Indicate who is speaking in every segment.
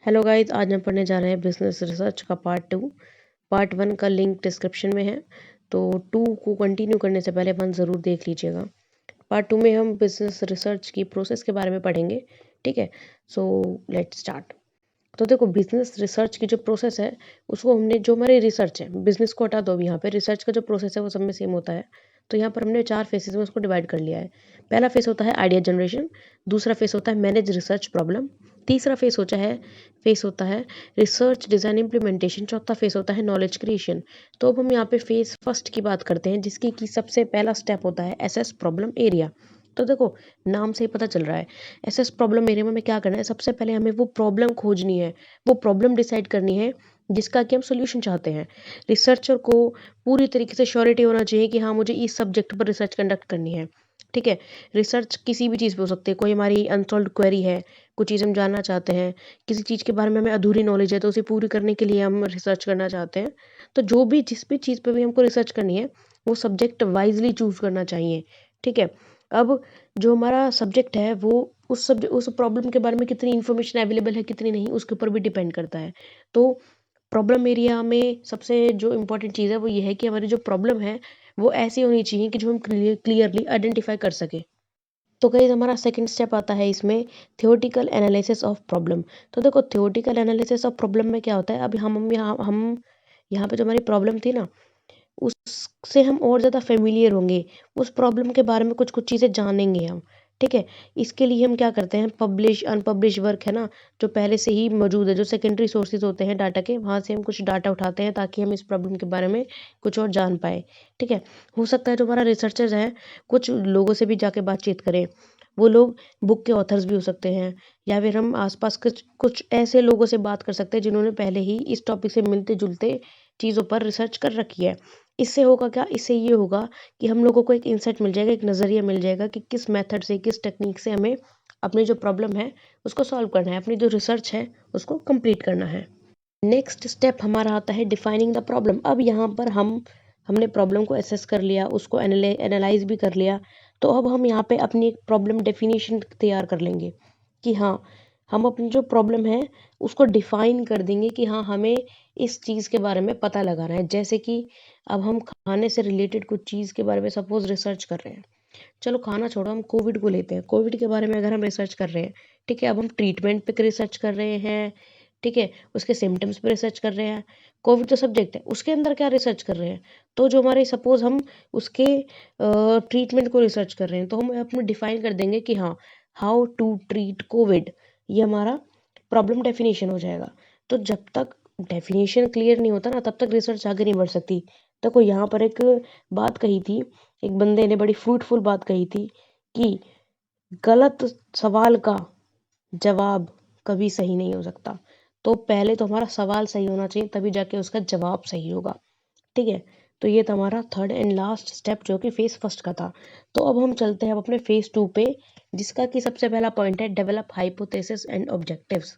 Speaker 1: Hello guys, आज हम पढ़ने जा रहे हैं बिजनेस रिसर्च का पार्ट 2। पार्ट 1 का लिंक डिस्क्रिप्शन में है, तो 2 को कंटिन्यू करने से पहले 1 ज़रूर देख लीजिएगा। पार्ट 2 में हम बिजनेस रिसर्च की प्रोसेस के बारे में पढ़ेंगे। ठीक है, सो लेट्स स्टार्ट। तो देखो, बिजनेस रिसर्च की जो प्रोसेस है, उसको हमने जो हमारी रिसर्च है, बिजनेस को हटा दो। अब यहाँ पे रिसर्च का जो प्रोसेस है वो सब में सेम होता है। तो यहाँ पर हमने 4 फेसेस में उसको डिवाइड कर लिया है। पहला फेस होता है आइडिया जनरेशन, दूसरा फेस होता है मैनेज रिसर्च प्रॉब्लम, तीसरा फेस होता है रिसर्च डिज़ाइन इम्प्लीमेंटेशन, चौथा फेस होता है नॉलेज क्रिएशन। तो अब हम यहाँ पे फेस फर्स्ट की बात करते हैं, जिसकी की सबसे पहला स्टेप होता है एसेस प्रॉब्लम एरिया। तो देखो, नाम से ही पता चल रहा है, एसेस प्रॉब्लम एरिया में हमें क्या करना है। सबसे पहले हमें वो प्रॉब्लम खोजनी है, वो प्रॉब्लम डिसाइड करनी है जिसका कि हम सोल्यूशन चाहते हैं। रिसर्चर को पूरी तरीके से श्योरिटी होना चाहिए कि हाँ, मुझे इस सब्जेक्ट पर रिसर्च कंडक्ट करनी है। ठीक है, रिसर्च किसी भी चीज़ पे हो सकती है। कोई हमारी अनसॉल्व्ड क्वेरी है, कुछ चीज़ हम जानना चाहते हैं, किसी चीज़ के बारे में हमें अधूरी नॉलेज है, तो उसे पूरी करने के लिए हम रिसर्च करना चाहते हैं। तो जो भी जिस भी चीज़ पे भी हमको रिसर्च करनी है, वो सब्जेक्ट वाइजली चूज़ करना चाहिए। ठीक है, अब जो हमारा सब्जेक्ट है वो उस प्रॉब्लम के बारे में कितनी इन्फॉर्मेशन अवेलेबल है, कितनी नहीं, उसके ऊपर भी डिपेंड करता है। तो प्रॉब्लम एरिया में सबसे जो इम्पोर्टेंट चीज़ है वो ये है कि हमारी जो प्रॉब्लम है वो ऐसी होनी चाहिए कि जो हम क्लियरली आइडेंटिफाई कर सके। तो गाइस, हमारा सेकंड स्टेप आता है इसमें थ्योरेटिकल एनालिसिस ऑफ प्रॉब्लम। तो देखो, थ्योरेटिकल एनालिसिस ऑफ प्रॉब्लम में क्या होता है। अभी हम यहाँ पे जो हमारी प्रॉब्लम थी ना, उससे हम और ज़्यादा फेमिलियर होंगे, उस प्रॉब्लम के बारे में कुछ कुछ चीज़ें जानेंगे हम। ठीक है, इसके लिए हम क्या करते हैं, पब्लिश अनपब्लिश वर्क है ना, जो पहले से ही मौजूद है, जो सेकेंडरी सोर्सेज होते हैं डाटा के, वहाँ से हम कुछ डाटा उठाते हैं ताकि हम इस प्रॉब्लम के बारे में कुछ और जान पाए। ठीक है, हो सकता है जो हमारा रिसर्चर्स हैं, कुछ लोगों से भी जाके बातचीत करें। वो लोग बुक के ऑथर्स भी हो सकते हैं, या फिर हम आसपास कुछ कुछ ऐसे लोगों से बात कर सकते हैं जिन्होंने पहले ही इस टॉपिक से मिलते जुलते चीज़ों पर रिसर्च कर रखी है। इससे होगा क्या, इससे ये होगा कि हम लोगों को एक इंसाइट मिल जाएगा, एक नज़रिया मिल जाएगा कि किस मेथड से, किस टेक्निक से हमें अपनी जो प्रॉब्लम है उसको सॉल्व करना है, अपनी जो रिसर्च है उसको कंप्लीट करना है। नेक्स्ट स्टेप हमारा आता है डिफाइनिंग द प्रॉब्लम। अब यहाँ पर हमने प्रॉब्लम को एसेस कर लिया, उसको एनालाइज भी कर लिया। तो अब हम यहाँ पे अपनी एक प्रॉब्लम डेफिनेशन तैयार कर लेंगे कि हाँ, हम अपनी जो प्रॉब्लम है उसको डिफाइन कर देंगे कि हाँ, हमें इस चीज़ के बारे में पता लगाना है। जैसे कि अब हम खाने से रिलेटेड कुछ चीज़ के बारे में सपोज रिसर्च कर रहे हैं। चलो खाना छोड़ो, हम कोविड को लेते हैं। कोविड के बारे में अगर हम रिसर्च कर रहे हैं, ठीक है, अब हम ट्रीटमेंट पे रिसर्च कर रहे हैं। ठीक है, उसके सिम्टम्स पे रिसर्च कर रहे हैं। कोविड तो सब्जेक्ट है, उसके अंदर क्या रिसर्च कर रहे हैं। तो जो हमारे सपोज हम उसके ट्रीटमेंट को रिसर्च कर रहे हैं, तो हम अपने डिफाइन कर देंगे कि हाँ, हाउ टू ट्रीट कोविड, ये हमारा प्रॉब्लम डेफिनेशन हो जाएगा। तो जब तक डेफिनेशन क्लियर नहीं होता ना, तब तक रिसर्च आगे नहीं बढ़ सकती। देखो, यहाँ पर एक बात कही थी, एक बंदे ने बड़ी फ्रूटफुल बात कही थी कि गलत सवाल का जवाब कभी सही नहीं हो सकता। तो पहले तो हमारा सवाल सही होना चाहिए, तभी जाके उसका जवाब सही होगा। ठीक है, तो ये था हमारा थर्ड एंड लास्ट स्टेप, जो कि फेज फर्स्ट का था। तो अब हम चलते हैं अब अपने फेज 2 पे, जिसका कि सबसे पहला पॉइंट है डेवलप हाइपोथेसिस एंड ऑब्जेक्टिव्स।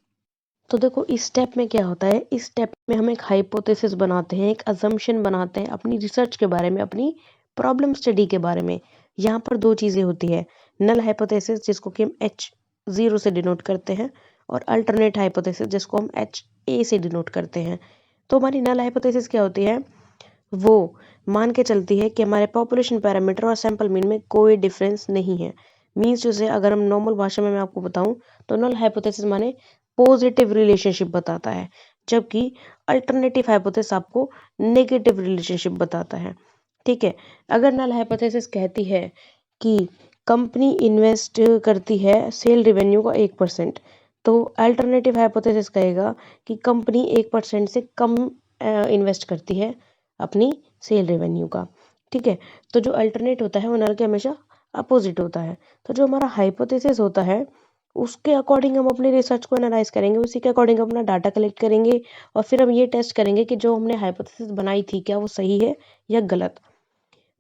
Speaker 1: तो देखो, इस स्टेप में क्या होता है, इस स्टेप में हम एक हाइपोथेसिस बनाते हैं, एक अजम्पशन बनाते हैं अपनी रिसर्च के बारे में, अपनी प्रॉब्लम स्टडी के बारे में। यहाँ पर 2 चीज़ें होती है, नल हाइपोथेसिस जिसको कि हम H0 से डिनोट करते हैं, और अल्टरनेट हाइपोथेसिस जिसको हम HA से डिनोट करते हैं। तो हमारी नल हाइपोथेसिस क्या होती है, वो मान के चलती है कि हमारे पॉपुलेशन पैरामीटर और सैंपल मीन में कोई डिफरेंस नहीं है। मीन्स जैसे अगर हम नॉर्मल भाषा में मैं आपको बताऊं, तो नल हाइपोथेसिस माने पॉजिटिव रिलेशनशिप बताता है, जबकि अल्टरनेटिव हाइपोथेसिस आपको नेगेटिव रिलेशनशिप बताता है। ठीक है, अगर नल हाइपोथेसिस कहती है कि कंपनी इन्वेस्ट करती है सेल रेवेन्यू का 1%, तो अल्टरनेटिव हाइपोथेसिस कहेगा कि कंपनी 1% से कम इन्वेस्ट करती है अपनी सेल रेवेन्यू का। ठीक है, तो जो अल्टरनेट होता है वो नल के हमेशा अपोजिट होता है। तो जो हमारा हाइपोथेसिस होता है, उसके अकॉर्डिंग हम अपनी रिसर्च को एनालाइज करेंगे, उसी के अकॉर्डिंग अपना डाटा कलेक्ट करेंगे, और फिर हम ये टेस्ट करेंगे कि जो हमने हाइपोथेसिस बनाई थी क्या वो सही है या गलत।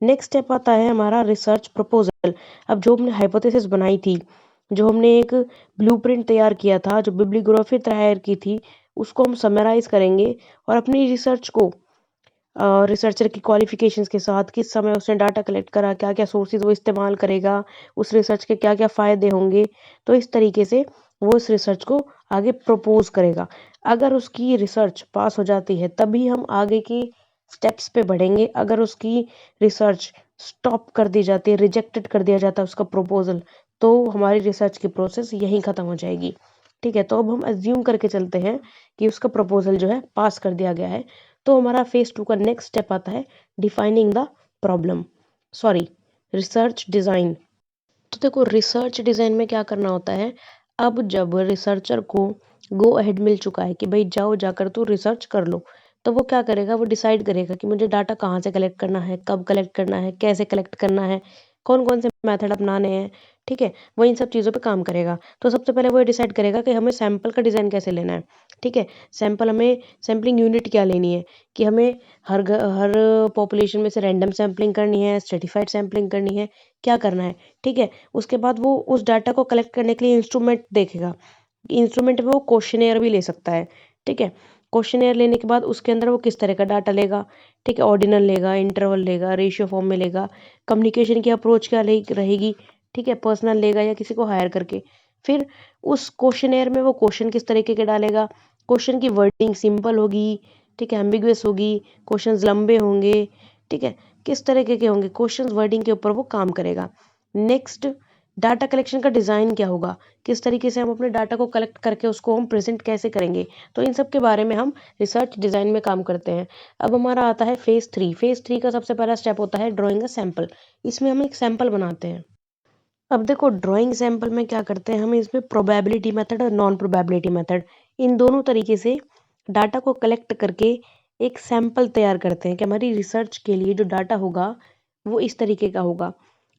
Speaker 1: नेक्स्ट स्टेप आता है हमारा रिसर्च प्रपोजल। अब जो हमने हाइपोथेसिस बनाई थी, जो हमने एक ब्लूप्रिंट तैयार किया था, जो बिब्लियोग्राफी तैयार की थी, उसको हम समराइज करेंगे और अपनी रिसर्च को रिसर्चर की क्वालिफिकेशंस के साथ, किस समय उसने डाटा कलेक्ट करा, क्या क्या सोर्सेज वो इस्तेमाल करेगा, उस रिसर्च के क्या क्या फ़ायदे होंगे, तो इस तरीके से वो इस रिसर्च को आगे प्रपोज करेगा। अगर उसकी रिसर्च पास हो जाती है तभी हम आगे की स्टेप्स पे बढ़ेंगे। अगर उसकी रिसर्च स्टॉप कर दी जाती है, रिजेक्टेड कर दिया जाता है उसका प्रपोजल, तो हमारी रिसर्च की प्रोसेस यहीं ख़त्म हो जाएगी। ठीक है, तो अब हम अज्यूम करके चलते हैं कि उसका प्रपोजल जो है पास कर दिया गया है। तो हमारा फेज़ 2 का नेक्स्ट स्टेप आता है defining the problem, sorry research design. तो देखो रिसर्च डिज़ाइन में क्या करना होता है, अब जब रिसर्चर को गो अहेड मिल चुका है कि भाई जाओ जाकर तू रिसर्च कर लो, तो वो क्या करेगा, वो डिसाइड करेगा कि मुझे डाटा कहाँ से कलेक्ट करना है, कब कलेक्ट करना है, कैसे कलेक्ट करना है, कौन कौन से मेथड अपनाने हैं। ठीक है, वो इन सब चीज़ों पे काम करेगा। तो सबसे पहले वो डिसाइड करेगा कि हमें सैंपल का डिज़ाइन कैसे लेना है। ठीक है, सैंपल हमें सैम्पलिंग यूनिट क्या लेनी है, कि हमें हर पॉपुलेशन में से रैंडम सैम्पलिंग करनी है, स्ट्रेटिफाइड सैम्पलिंग करनी है, क्या करना है। ठीक है, उसके बाद वो उस डाटा को कलेक्ट करने के लिए इंस्ट्रूमेंट देखेगा। इंस्ट्रूमेंट में वो क्वेश्चनेयर भी ले सकता है। ठीक है, क्वेश्चनेयर लेने के बाद उसके अंदर वो किस तरह का डाटा लेगा। ठीक है, ऑर्डिनल लेगा, इंटरवल लेगा, रेशियो फॉर्म में लेगा, कम्युनिकेशन की अप्रोच क्या रहेगी। ठीक है, पर्सनल लेगा या किसी को हायर करके। फिर उस क्वेश्चनेयर में वो क्वेश्चन किस तरीके के डालेगा। क्वेश्चन की वर्डिंग सिंपल होगी, ठीक है, एम्बिगुअस होगी, क्वेश्चंस लंबे होंगे। ठीक है, किस तरीके के होंगे क्वेश्चंस, वर्डिंग के ऊपर वो काम करेगा। नेक्स्ट, डाटा कलेक्शन का डिज़ाइन क्या होगा, किस तरीके से हम अपने डाटा को कलेक्ट करके उसको हम प्रेजेंट कैसे करेंगे। तो इन सब के बारे में हम रिसर्च डिज़ाइन में काम करते हैं। अब हमारा आता है फेज़ 3। फेज़ 3 का सबसे पहला स्टेप होता है ड्राइंग अ सैंपल। इसमें हम एक सैंपल बनाते हैं। अब देखो ड्राइंग सैंपल में क्या करते हैं, हम इसमें प्रोबेबिलिटी मेथड और नॉन प्रोबेबिलिटी मेथड, इन दोनों तरीके से डाटा को कलेक्ट करके एक सैंपल तैयार करते हैं कि हमारी रिसर्च के लिए जो डाटा होगा वो इस तरीके का होगा।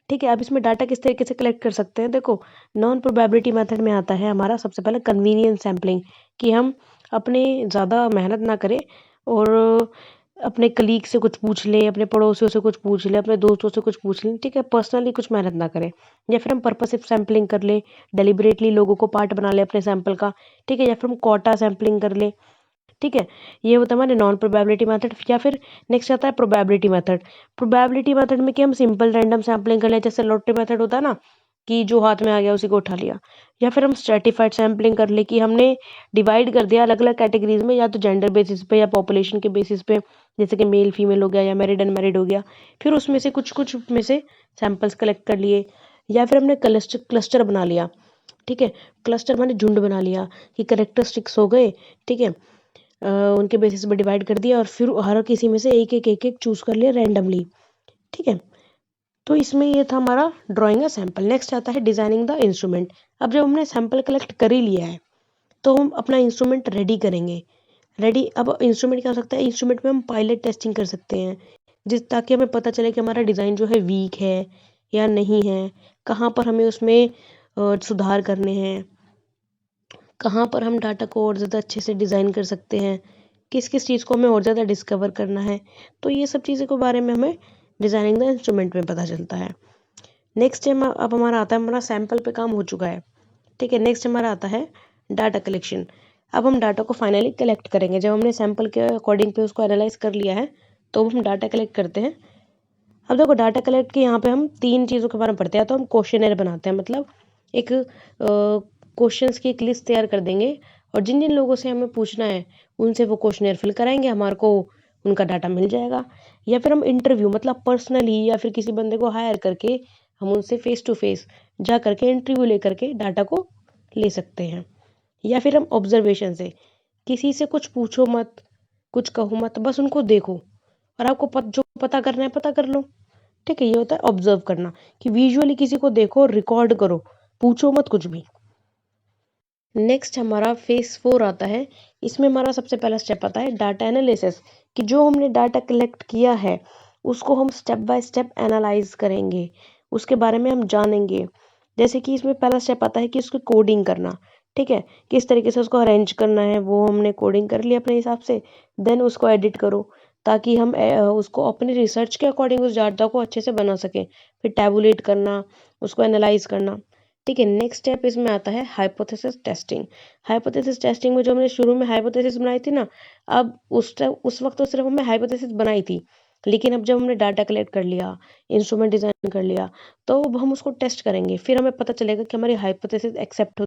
Speaker 1: ठीक है, अब इसमें डाटा किस तरीके से कलेक्ट कर सकते हैं, देखो नॉन प्रोबेबिलिटी मेथड में आता है हमारा सबसे पहले कन्वीनियंस सैम्पलिंग, कि हम अपने ज़्यादा मेहनत ना करें और अपने कलीग से कुछ पूछ लें, अपने पड़ोसियों से कुछ पूछ लें, अपने दोस्तों से कुछ पूछ लें। ठीक है, पर्सनली कुछ मेहनत ना करें। या फिर हम पर्पसिव सैम्पलिंग कर लें, डेलिबरेटली लोगों को पार्ट बना लें अपने सैंपल का। ठीक है, या फिर हम क्वाटा सैम्पलिंग कर लें। ठीक है, ये होता है हमारे नॉन प्रोबेबिलिटी मेथड। या फिर नेक्स्ट आता है प्रोबेबिलिटी मेथड। प्रोबेबिलिटी मेथड में कि हम सिंपल रैंडम सैम्पलिंग कर लें, जैसे लॉटरी मेथड होता है ना, कि जो हाथ में आ गया उसी को उठा लिया। या फिर हम स्ट्रेटिफाइड सैम्पलिंग कर ले, कि हमने डिवाइड कर दिया अलग अलग कैटेगरीज में, या तो जेंडर बेसिस पे या पॉपुलेशन के बेसिस पे, जैसे कि मेल फीमेल हो गया या मैरिड अनमैरिड हो गया। फिर उसमें से कुछ कुछ में से सैंपल्स कलेक्ट कर लिए। या फिर हमने क्लस्टर क्लस्टर बना लिया। ठीक है, क्लस्टर मैंने झुंड बना लिया कि करेक्टरिस्टिक्स हो गए। ठीक है, उनके बेसिस पे डिवाइड कर दिया और फिर हर किसी में से एक एक चूज कर लिया रैंडमली। ठीक है, तो इसमें ये था हमारा ड्राइंग का सैंपल। नेक्स्ट आता है डिजाइनिंग द इंस्ट्रूमेंट। अब जब हमने सैंपल कलेक्ट कर ही लिया है तो हम अपना इंस्ट्रूमेंट रेडी करेंगे। रेडी, अब इंस्ट्रूमेंट क्या हो सकता है, इंस्ट्रूमेंट में हम पायलट टेस्टिंग कर सकते हैं, जिस ताकि हमें पता चले कि हमारा डिज़ाइन जो है वीक है या नहीं है, कहाँ पर हमें उसमें सुधार करने हैं, कहाँ पर हम डाटा को और ज़्यादा अच्छे से डिज़ाइन कर सकते हैं, किस किस चीज़ को हमें और ज़्यादा डिस्कवर करना है। तो ये सब चीज़ों के बारे में हमें डिज़ाइनिंग द इंस्ट्रूमेंट में पता चलता है। नेक्स्ट टाइम अब हमारा आता है, हमारा सैंपल पे काम हो चुका है। ठीक है, नेक्स्ट हमारा आता है डाटा कलेक्शन। अब हम डाटा को फाइनली कलेक्ट करेंगे। जब हमने सैंपल के अकॉर्डिंग पे उसको एनालाइज कर लिया है तो हम डाटा कलेक्ट करते हैं। अब देखो डाटा कलेक्ट के यहाँ पे हम 3 चीज़ों के बारे में पढ़ते हैं। तो हम क्वेश्चनर बनाते हैं, मतलब एक क्वेश्चंस की एक लिस्ट तैयार कर देंगे और जिन जिन लोगों से हमें पूछना है उनसे वो क्वेश्चनर फिल कराएंगे, हमारे को उनका डाटा मिल जाएगा। या फिर हम इंटरव्यू, मतलब पर्सनली या फिर किसी बंदे को हायर करके हम उनसे फेस टू फेस जा करके इंटरव्यू ले करके डाटा को ले सकते हैं। या फिर हम ऑब्जर्वेशन से, किसी से कुछ पूछो मत, कुछ कहो मत, बस उनको देखो और आपको जो पता करना है पता कर लो। ठीक है, ये होता है ऑब्जर्व करना, कि विजुअली किसी को देखो, रिकॉर्ड करो, पूछो मत कुछ भी। नेक्स्ट हमारा फेज 4 आता है। इसमें हमारा सबसे पहला स्टेप आता है डाटा एनालिसिस, कि जो हमने डाटा कलेक्ट किया है उसको हम स्टेप बाय स्टेप एनालाइज करेंगे, उसके बारे में हम जानेंगे। जैसे कि इसमें पहला स्टेप आता है कि उसको कोडिंग करना। ठीक है, किस तरीके से उसको अरेंज करना है वो हमने कोडिंग कर लिया अपने हिसाब से। देन उसको एडिट करो ताकि हम उसको अपने रिसर्च के अकॉर्डिंग उस डाटा को अच्छे से बना सकें। फिर टैबुलेट करना, उसको एनालाइज करना। ठीक है, नेक्स्ट स्टेप इसमें आता है हाइपोथेसिस टेस्टिंग। हाइपोथेसिस टेस्टिंग में जो हमने शुरू में हाइपोथेसिस बनाई थी ना, अब उस वक्त तो सिर्फ हमने हाइपोथेसिस बनाई थी, लेकिन अब जब हमने डाटा कलेक्ट कर लिया, इंस्ट्रूमेंट डिजाइन कर लिया, तो अब हम उसको टेस्ट करेंगे। फिर हमें पता चलेगा कि हमारी हाइपोथेसिस एक्सेप्ट